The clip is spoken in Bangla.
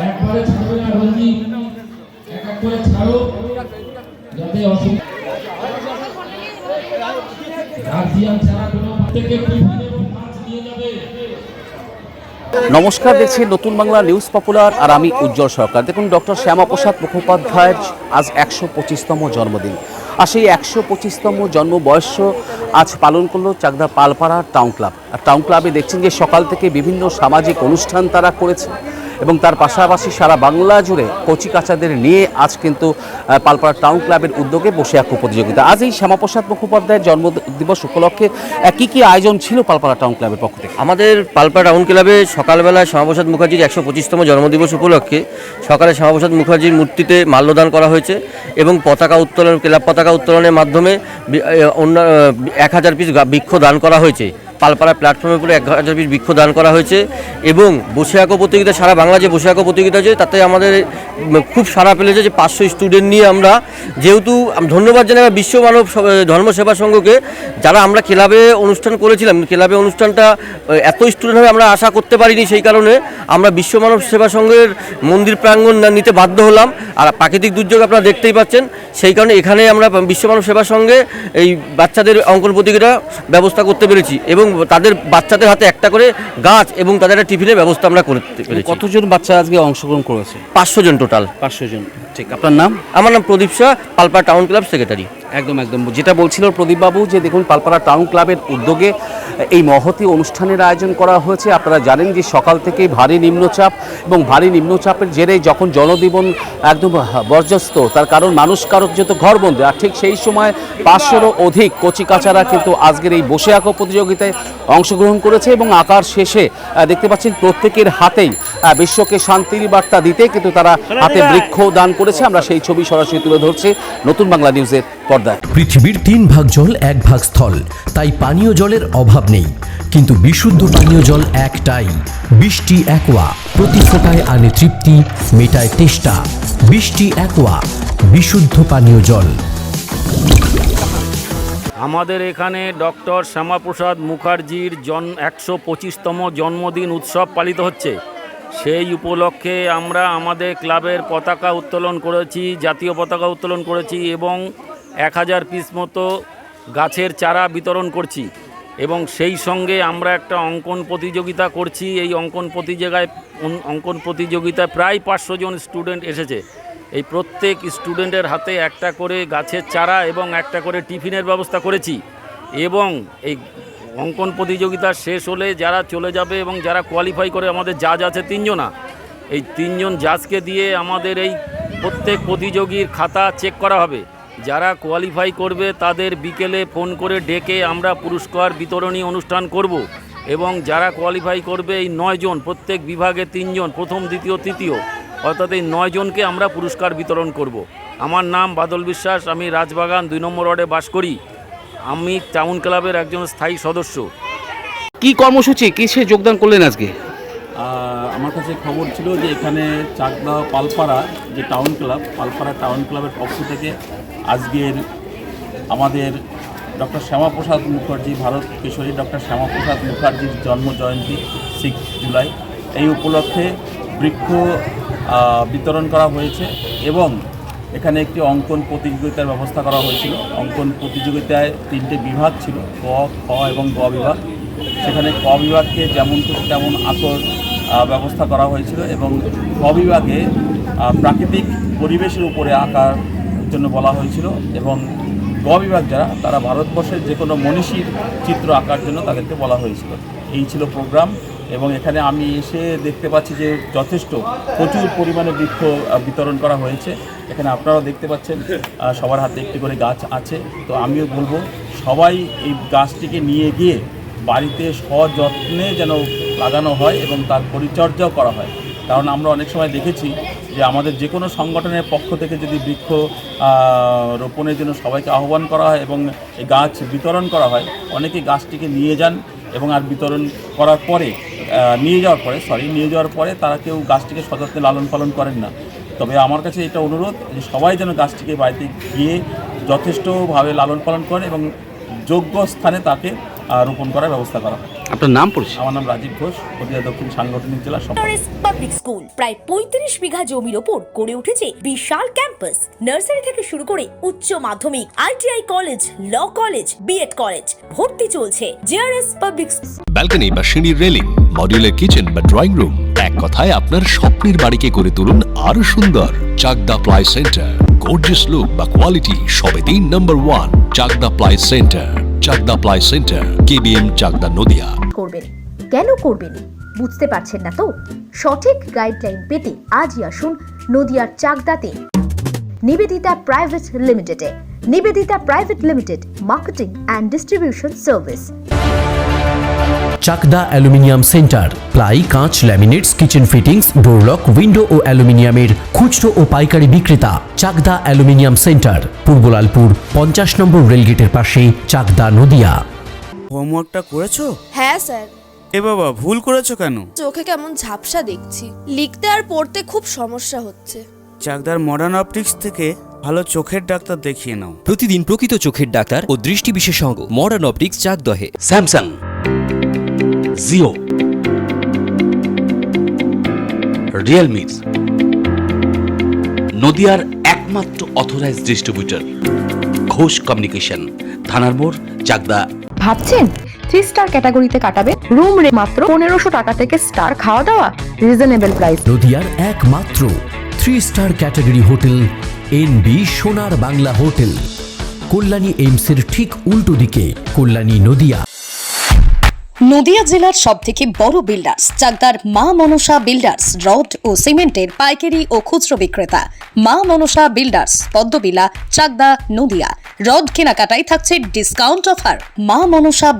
একবারে ছাড়বে না রোজি, এক এক করে ছাড়ো যাতে অসুবিধা গার্জিয়ান ছাড়া কোনো প্রত্যেককে টিফিন এবং মাছ নিয়ে যাবে। নমস্কার, দেখছি নতুন বাংলা নিউজ পপুলার আর আমি উজ্জ্বল সরকার। দেখুন, ডক্টর শ্যামাপ্রসাদ মুখোপাধ্যায়ের আজ 125তম জন্মদিন। আর সেই 125তম জন্ম বয়স আজ পালন করলো চাকদা পালপাড়া টাউন ক্লাব। আর টাউন ক্লাবে দেখছেন যে সকাল থেকে বিভিন্ন সামাজিক অনুষ্ঠান তারা করেছে এবং তার পাশাপাশি সারা বাংলা জুড়ে কচিকাচাদের নিয়ে আজ কিন্তু পালপাড়া টাউন ক্লাবের উদ্যোগে বসে আঁকো প্রতিযোগিতা। আজ এই শ্যামাপ্রসাদ মুখোপাধ্যায়ের জন্মদিবস উপলক্ষে কি কি আয়োজন ছিল পালপাড়া টাউন ক্লাবের পক্ষ থেকে? আমাদের পালপাড়া টাউন ক্লাবে সকালবেলায় শ্যামাপ্রসাদ মুখার্জির 125তম জন্মদিবস উপলক্ষে সকালে শ্যামাপ্রসাদ মুখার্জির মূর্তিতে মাল্যদান করা হয়েছে এবং পতাকা উত্তোলন, ক্লাব পতাকা উত্তোলনের মাধ্যমে 1000 পিস বৃক্ষ দান করা হয়েছে। পালপাড়া প্ল্যাটফর্মের উপরে 1000 পিস বৃক্ষ দান করা হয়েছে এবং বসে আঁকো প্রতিযোগিতা, সারা বাংলা যে বসে আঁকো প্রতিযোগিতা আছে তাতে আমাদের খুব সাড়া ফেলেছে যে 500 স্টুডেন্ট নিয়ে আমরা, যেহেতু ধন্যবাদ জানাই বিশ্ব মানব ধর্ম সেবা সংঘকে, যারা আমরা ক্লাবে অনুষ্ঠান করেছিলাম, ক্লাবে অনুষ্ঠানটা এত স্টুডেন্ট হবে আমরা আশা করতে পারিনি। সেই কারণে আমরা বিশ্ব মানব সেবা সংঘের মন্দির প্রাঙ্গণ নিতে বাধ্য হলাম। আর প্রাকৃতিক দুর্যোগ আপনারা দেখতেই পাচ্ছেন, সেই কারণে এখানে আমরা বিশ্ব মানব সেবা সংঘে এই বাচ্চাদের অঙ্কন প্রতিযোগিতা ব্যবস্থা করতে পেরেছি এবং তাদের বাচ্চাদের হাতে একটা করে গাছ এবং তাদের একটা টিফিনের ব্যবস্থা আমরা করতে পেরেছি। কতজন বাচ্চা আজকে অংশগ্রহণ করেছে? 500 জন টোটাল। 500 জন। ঠিক, আপনার নাম? আমার নাম Pradeep Shah, Palpara town club secretary. একদম যেটা বলছিল প্রদীপবাবু, যে দেখুন পালপাড়া টাউন ক্লাবের উদ্যোগে এই মহতী অনুষ্ঠানের আয়োজন করা হয়েছে। আপনারা জানেন যে সকাল থেকে ভারী নিম্নচাপ এবং ভারী নিম্নচাপের জেরে যখন জনজীবন একদম বরজস্ত, তার কারণ মানুষ কারোর যেহেতু ঘরবন্দি, আর ঠিক সেই সময় 500রও অধিক কচিকাচারা কিন্তু আজকের এই বসে আঁকো প্রতিযোগিতায় অংশগ্রহণ করেছে এবং আঁকার শেষে দেখতে পাচ্ছেন প্রত্যেকের হাতেই বিশ্বকে শান্তির বার্তা দিতে কিন্তু তারা হাতে বৃক্ষ দান করেছে। আমরা সেই ছবি সরাসরি তুলে ধরছি নতুন বাংলা নিউজের পর্দায়। পৃথিবীর 3 ভাগ জল 1 ভাগ স্থল, তাই পানীয় জলের অভাব নেই, কিন্তু বিশুদ্ধ পানীয় জল একটাই, বৃষ্টি অ্যাকোয়া। প্রতি ফোঁটায় আনে তৃপ্তি, মেটায় তেষ্টা। বৃষ্টি অ্যাকোয়া, বিশুদ্ধ পানীয় জল। আমাদের এখানে ডক্টর শ্যামাপ্রসাদ মুখার্জির 125তম জন্মদিন উৎসব পালিত হচ্ছে। সেই উপলক্ষে আমরা আমাদের ক্লাবের পতাকা উত্তোলন করেছি, জাতীয় পতাকা উত্তোলন করেছি এবং 1000 পিস মতো গাছের চারা বিতরণ করছি এবং সেই সঙ্গে আমরা একটা অঙ্কন প্রতিযোগিতা করছি। এই অঙ্কন প্রতিযোগিতায় প্রায় 500 জন স্টুডেন্ট এসেছে। এই প্রত্যেক স্টুডেন্টের হাতে একটা করে গাছের চারা এবং একটা করে টিফিনের ব্যবস্থা করেছি এবং এই অঙ্কন প্রতিযোগিতা শেষ হলে যারা চলে যাবে এবং যারা কোয়ালিফাই করে, আমাদের জাজ আছে 3 জনা, এই 3 জন জাজকে দিয়ে আমাদের এই প্রত্যেক প্রতিযোগীর খাতা চেক করা হবে। যারা কোয়ালিফাই করবে তাদের বিকেলে ফোন করে ডেকে আমরা পুরস্কার বিতরণী অনুষ্ঠান করব এবং যারা কোয়ালিফাই করবে এই 9 জন, প্রত্যেক বিভাগে 3 জন, প্রথম দ্বিতীয় তৃতীয়, অর্থাৎ এই 9 জনকে আমরা পুরস্কার বিতরণ করব। আমার নাম বাদল বিশ্বাস, আমি রাজবাগান 2 নম্বর ওয়ার্ডে বাস করি। আমি টাউন ক্লাবের একজন স্থায়ী সদস্য। কি কর্মসূচি, কিসে যোগদান করলেন আজকে? আমার কাছে খবর ছিল যে এখানে চাকদা পালপাড়া যে টাউন ক্লাব, পালপাড়া টাউন ক্লাবের পক্ষ থেকে আজকের আমাদের ডক্টর শ্যামাপ্রসাদ মুখার্জি, ভারত কেশরী ডক্টর শ্যামাপ্রসাদ মুখার্জির জন্ম জয়ন্তী 6 জুলাই, এই উপলক্ষে বৃক্ষ বিতরণ করা হয়েছে এবং এখানে একটি অঙ্কন প্রতিযোগিতার ব্যবস্থা করা হয়েছিল। অঙ্কন প্রতিযোগিতায় 3টে বিভাগ ছিল, ক, খ এবং গ বিভাগ। সেখানে ক বিভাগকে যেমন খুশি তেমন আঁকার ব্যবস্থা করা হয়েছিল এবং খ বিভাগে প্রাকৃতিক পরিবেশের উপরে আঁকার জন্য বলা হয়েছিল এবং গ বিভাগ যারা, তারা ভারতবর্ষের যে কোনো মনীষীর চিত্র আঁকার জন্য তাদেরকে বলা হয়েছিল। এই ছিল প্রোগ্রাম এবং এখানে আমি এসে দেখতে পাচ্ছি যে যথেষ্ট প্রচুর পরিমাণে বৃক্ষ বিতরণ করা হয়েছে। এখানে আপনারাও দেখতে পাচ্ছেন সবার হাতে একটি করে গাছ আছে। তো আমিও বলবো সবাই এই গাছটিকে নিয়ে গিয়ে বাড়িতে সযত্নে যেন লাগানো হয় এবং তার পরিচর্যাও করা হয়। কারণ আমরা অনেক সময় দেখেছি যে আমাদের যে কোনো সংগঠনের পক্ষ থেকে যদি বৃক্ষ রোপণের জন্য সবাইকে আহ্বান করা হয় এবং এই গাছ বিতরণ করা হয়, অনেকে গাছটিকে নিয়ে যান এবং আর বিতরণ করার পরে নিয়ে যাওয়ার পরে তারা কেউ গাছটিকে সযত্নে লালন পালন করেন না। তবে আমার কাছে এটা অনুরোধ যে সবাই যেন গাছটিকে বাড়িতে গিয়ে যথেষ্টভাবে লালন পালন করেন এবং যোগ্য স্থানে তাকে রোপণ করার ব্যবস্থা করা হয়। আপনার নাম পরিচয়? আমার নাম রাজীব ঘোষ, নদিয়া দক্ষিণ সাংগঠনিক জেলা সম্পাদক। পাবলিক স্কুল প্রায় 35 বিঘা জমির ওপর গড়ে উঠেছে বিশাল ক্যাম্পাস। নার্সারি থেকে শুরু করে উচ্চ মাধ্যমিক, ITI college, law college, B Ed college, ভর্তি চলছে। JRS public. ব্যালকনি বা সিঁড়ির রেলিং, মডিউলার কিচেন বা ড্রয়িং রুম, এক কথায় আপনার স্বপ্নের বাড়িকে করে তুলুন আরো সুন্দর। Chakdah ply centre, gorgeous look বা কোয়ালিটি সবে 3 number 1 Chakdah ply centre. Chakdah ply centre, KBM Chakdah, Nadia. করবেন কেন করবেন বুঝতে পারছেন না তো? সঠিক গাইডলাইন পেতে আজই আসুন নদিয়ার চাকদাতে নিবেদিতা প্রাইভেট লিমিটেডে। Nivedita private limited, marketing and distribution service. Chakdah aluminium centre, ply, কাঁচ, laminates, kitchen fittings, door lock, window ও অ্যালুমিনিয়ামের খুচরো ও পাইকারি বিক্রেতা। Chakdah aluminium centre, Purbalalpur 50 number রেলগেটের পাশে, চাকদা, নদিয়া। হোমওয়ার্কটা করেছো? হ্যাঁ স্যার। এ বাবা, ভুল করেছো কেন? চোখে কেমন ঝাপসা দেখছি, লিখতে আর পড়তে খুব সমস্যা হচ্ছে। চাকদার মডার্ন অপটিক্স থেকে ভালো চোখের ডাক্তার দেখিয়ে নাও। প্রতিদিন প্রকৃত চোখের ডাক্তার ও দৃষ্টি বিশেষজ্ঞ মডার্ন অপটিক্স চাকদহে। স্যামসাং, জিও, রিয়েলমি, নদিয়ার একমাত্র অথরাইজড ডিস্ট্রিবিউটর ঘোষ কমিউনিকেশন, থানার মোড়, চাকদা। ভাবছেন 3 স্টার ক্যাটাগরিতে কাটাবে? রুম রে মাত্র 1500 টাকা থেকে স্টার, খাওয়া দাওয়া রিজনেবল প্রাইস। নদিয়ার একমাত্র 3 স্টার ক্যাটাগরি হোটেল NB সোনার বাংলা হোটেল, কল্যাণী এইমসের ঠিক উল্টো দিকে, কল্যাণী, নদিয়া। নদিয়া জেলার সবথেকে বড় বিল্ডার্স চাকদার মা মনসা বিল্ডার্স, রড ও সিমেন্টের পাইকারি ও খুচরো বিক্রেতা। মা মনসা বিল্ডার্স, পদ্মবিলা, চাকদা, নদিয়া। রড কেনাকাটায় থাকছে ডিসকাউন্ট অফার। মা মনসা বিল্ডার্স।